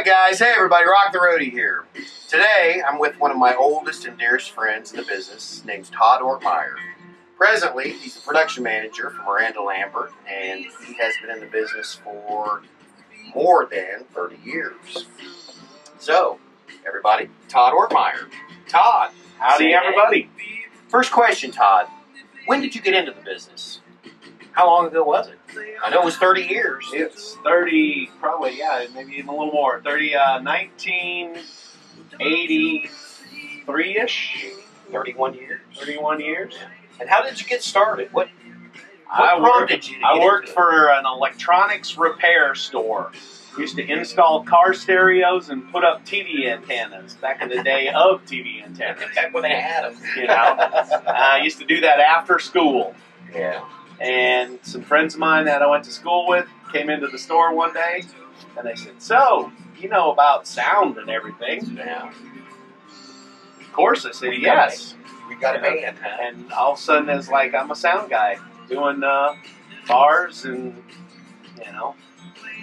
Hi guys, hey everybody, Rock the Roadie here. Today I'm with one of my oldest and dearest friends in the business, named Todd Ortmeier. Presently, he's the production manager for Miranda Lambert, and he has been in the business for more than 30 years. So, everybody, Todd Ortmeier. Todd. Howdy everybody. First question, Todd. When did you get into the business? How long ago was it? I know it was 30 years. It's 30, probably, yeah, maybe even a little more. 1983-ish. 31 years. 31 years. And how did you get started? What I prompted you to get worked into it? for an electronics repair store. Used to install car stereos and put up TV antennas back in the day of TV antennas. Back when they had them. You know, I used to do that after school. Yeah. And some friends of mine that I went to school with came into the store one day, and they said, "So, you know about sound and everything?" Yeah. Of course, I said, "Yes." We got a band, huh? And all of a sudden, it's like I'm a sound guy doing bars and, you know,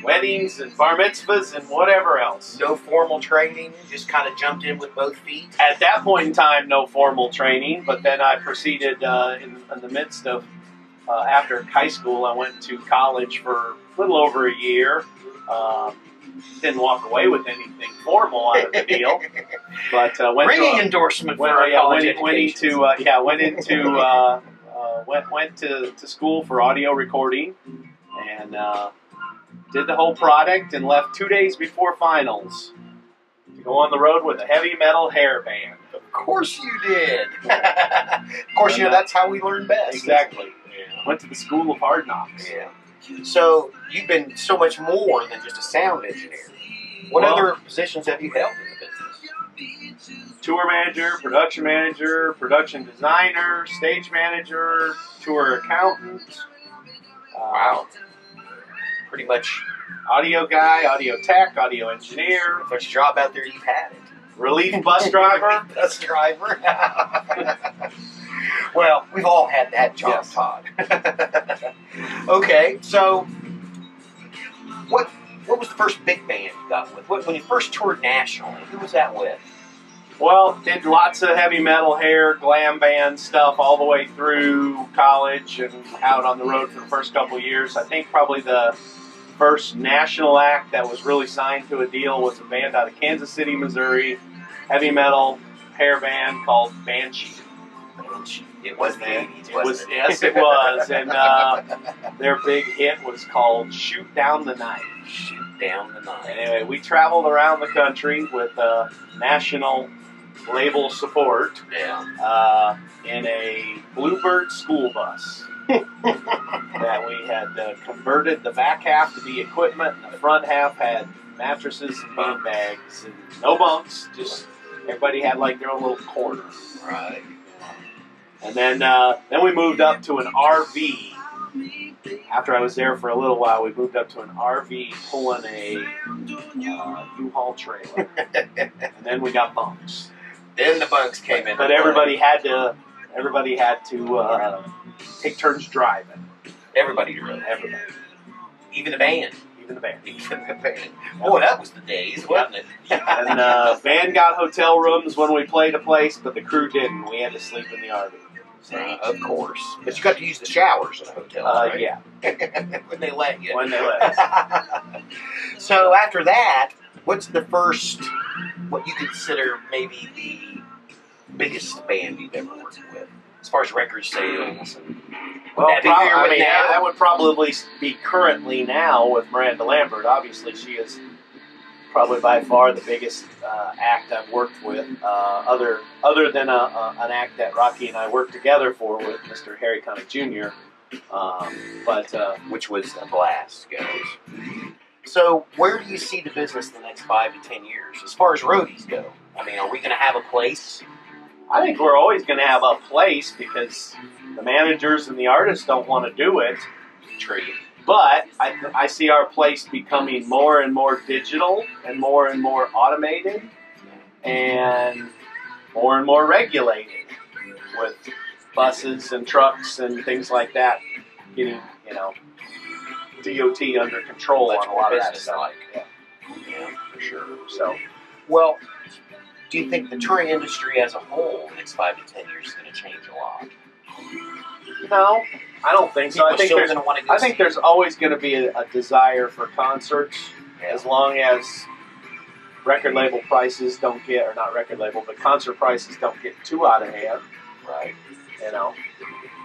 weddings and bar mitzvahs and whatever else. No formal training, just kind of jumped in with both feet. At that point in time, no formal training, but then I proceeded in the midst of after high school, I went to college for a little over a year. Didn't walk away with anything formal out of the deal, but went ringing endorsement for went to school for audio recording, and did the whole product, and left 2 days before finals to go on the road with a heavy metal hair band. Of course you did. Of course, you know that's how we learn best. Exactly. Yeah. Went to the School of Hard Knocks. Yeah. So you've been so much more than just a sound engineer. What other positions have you held in the business? Tour manager, production designer, stage manager, tour accountant. Wow. Pretty much Audio guy, audio tech, audio engineer. if there's a job out there, you've had it. Relief bus driver. Bus driver. Well, we've all had that job, Yes. Todd. Okay, so what was the first big band you got with? When you first toured nationally, who was that with? Well, did lots of heavy metal hair, glam band stuff all the way through college and out on the road for the first couple of years. I think probably the first national act that was really signed to a deal was a band out of Kansas City, Missouri, heavy metal hair band called Banshee. It was the 80s, wasn't it? Yes, it was. And their big hit was called Shoot Down the Night. Shoot Down the Night. Anyway, we traveled around the country with national label support in a Bluebird school bus that we had converted the back half to be equipment, and the front half had mattresses and bean bags and no bunks. Just everybody had like their own little corner. Right. And then we moved up to an RV. After I was there for a little while, we moved up to an RV pulling a U-Haul trailer. And then we got bunks. Then the bunks came in. But everybody had to take turns driving. Everybody drove. Everybody. Even the band. Even the band. Even the band. Boy, that was the days, wasn't it? And band got hotel rooms when we played a place, but the crew didn't. We had to sleep in the RV. Of course. But you got to use the showers in a hotel, right? Yeah. When they let you. When they let us. So after that, what's the first, what you consider maybe the biggest band you've ever worked with? As far as record sales? Well, that that would probably be currently now with Miranda Lambert. Obviously, she is probably by far the biggest act I've worked with, other than an act that Rocky and I worked together for with Mr. Harry Connick Jr., which was a blast, guys. So where do you see the business in the next 5 to 10 years, as far as roadies go? I mean, are we going to have a place? I think we're always going to have a place because the managers and the artists don't want to do it. True. But I see our place becoming more and more digital and more automated and more regulated, with buses and trucks and things like that getting, DOT under control on a lot of that stuff. Like. Yeah. Yeah, for sure. So, Well, do you think the touring industry as a whole, next 5 to 10 years, is going to change a lot? no, I don't think so. I think there's always going to be a desire for concerts, as long as record label prices don't get, or not record label, but concert prices don't get too out of hand. Right. You know.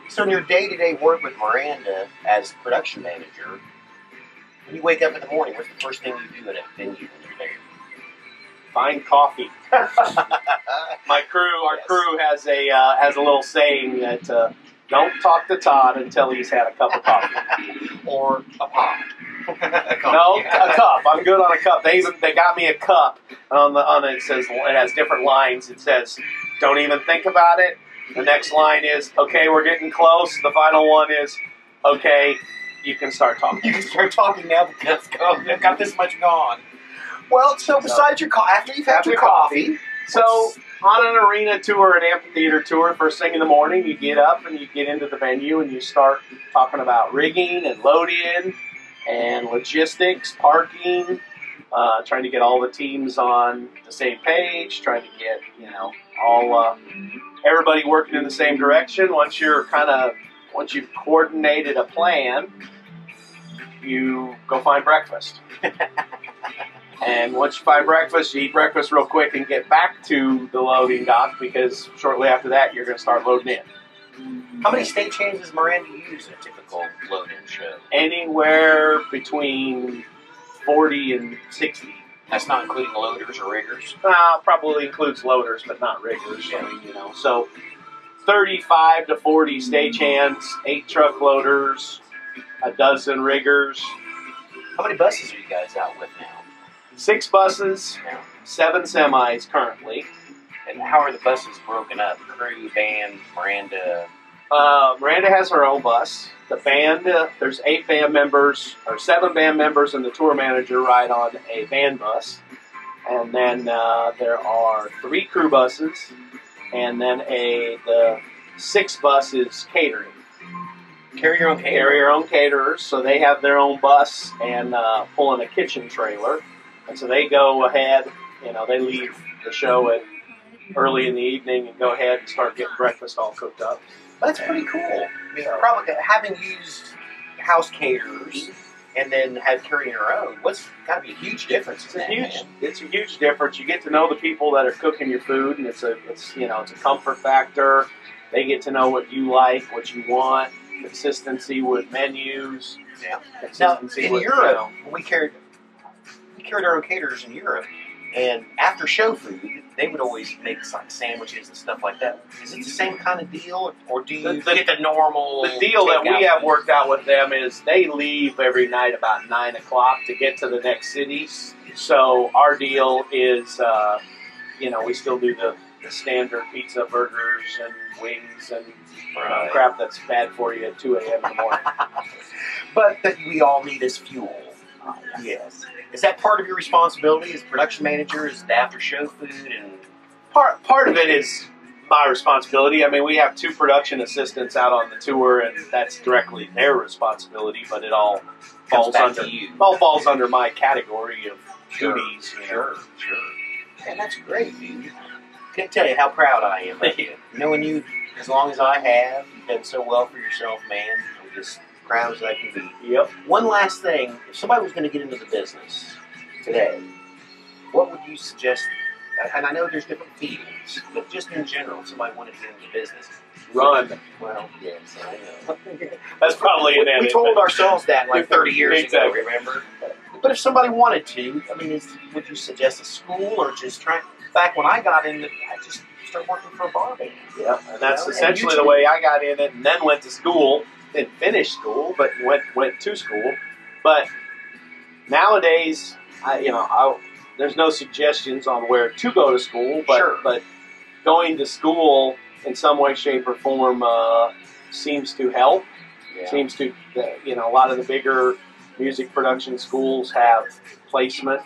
So in your day-to-day work with Miranda as production manager, when you wake up in the morning, what's the first thing you do at a venue when you're there? Find coffee. Our crew has a little saying that don't talk to Todd until he's had a cup of coffee or a pop. No, a cup. I'm good on a cup. They got me a cup on it. It has different lines. It says, "Don't even think about it." The next line is, "Okay, we're getting close." The final one is, "Okay, you can start talking." You can start talking now because I've got this much gone. Well, so besides your after you've had your coffee, so on an arena tour, an amphitheater tour, first thing in the morning, you get up and you get into the venue and you start talking about rigging and loading and logistics, parking, trying to get all the teams on the same page, trying to get all everybody working in the same direction. Once you've coordinated a plan, you go find breakfast. And once you find breakfast, you eat breakfast real quick and get back to the loading dock, because shortly after that, you're going to start loading in. How many stagehands does Miranda use in a typical load-in show? Anywhere between 40 and 60. That's not including loaders or riggers? Probably includes loaders, but not riggers. Yeah. I mean, so 35 to 40 stagehands, 8 truck loaders, a dozen riggers. How many buses are you guys out with now? 6 buses, 7 semis currently. And how are the buses broken up? Crew, band, Miranda? Miranda has her own bus. The band, there's 8 band members, or 7 band members, and the tour manager ride on a band bus. And then there are 3 crew buses, and then the 6 buses catering. Carry your own caterer? Carry your own caterers, so they have their own bus and pull in a kitchen trailer. And so they go ahead, they leave the show early in the evening and go ahead and start getting breakfast all cooked up. That's pretty cool. I mean, probably having used house caterers and then carrying your own, got to be a huge difference. It's a huge difference. You get to know the people that are cooking your food, and it's a comfort factor. They get to know what you like, what you want, consistency with menus. Yeah. Consistency now, in Europe, we carried our own caterers in Europe, and after show food, they would always make like sandwiches and stuff like that. Is it the same kind of deal, or do you get the normal? The deal that we have worked out with them is they leave every night about 9 o'clock to get to the next city. So our deal is, we still do the standard pizza, burgers, and wings, and crap that's bad for you at 2 a.m. in the morning. But that we all need as fuel. Yes. Is that part of your responsibility as production manager? Is the after show food and part of it is my responsibility. I mean, we have 2 production assistants out on the tour, and that's directly their responsibility. But it all falls under my category of duties. Sure. And that's great, dude. I can't tell you how proud I am of you. Knowing you as long as I have, you've done so well for yourself, man. I'm just proud as I can be. Yep. One last thing. If somebody was going to get into the business today, what would you suggest? And I know there's different fields, but just in general, if somebody wanted to get into the business. Run. Well, yes, I know. That's probably an We told ourselves that like 30 years ago, remember? But if somebody wanted to, I mean, would you suggest a school or just try? Back when I got in, I just started working for a bar band. Yeah, and that's essentially the way I got in it, and then went to school. Didn't finish school, but went to school. But nowadays, there's no suggestions on where to go to school, but going to school in some way, shape, or form seems to help. Yeah. Seems to, a lot of the bigger music production schools have placement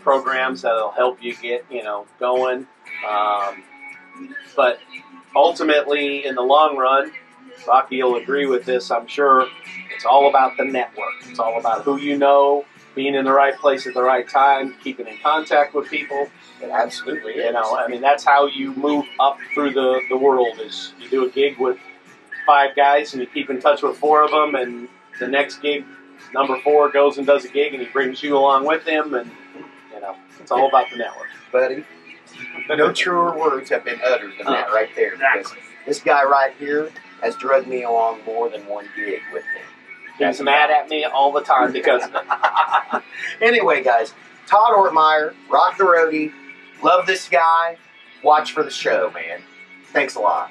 programs that'll help you get, going. But ultimately, in the long run, Rocky will agree with this, I'm sure, it's all about the network. It's all about who you know, being in the right place at the right time, keeping in contact with people. It absolutely is. You know, I mean, that's how you move up through the world. Is you do a gig with 5 guys and you keep in touch with 4 of them, and the next gig, number 4 goes and does a gig and he brings you along with him, and you know, it's all about the network, buddy. No truer words have been uttered than that right there. Because this guy right here has drugged me along more than one gig with him. He's mad at me all the time because. Anyway, guys, Todd Ortmeier, rock the roadie. Love this guy. Watch for the show, man. Thanks a lot.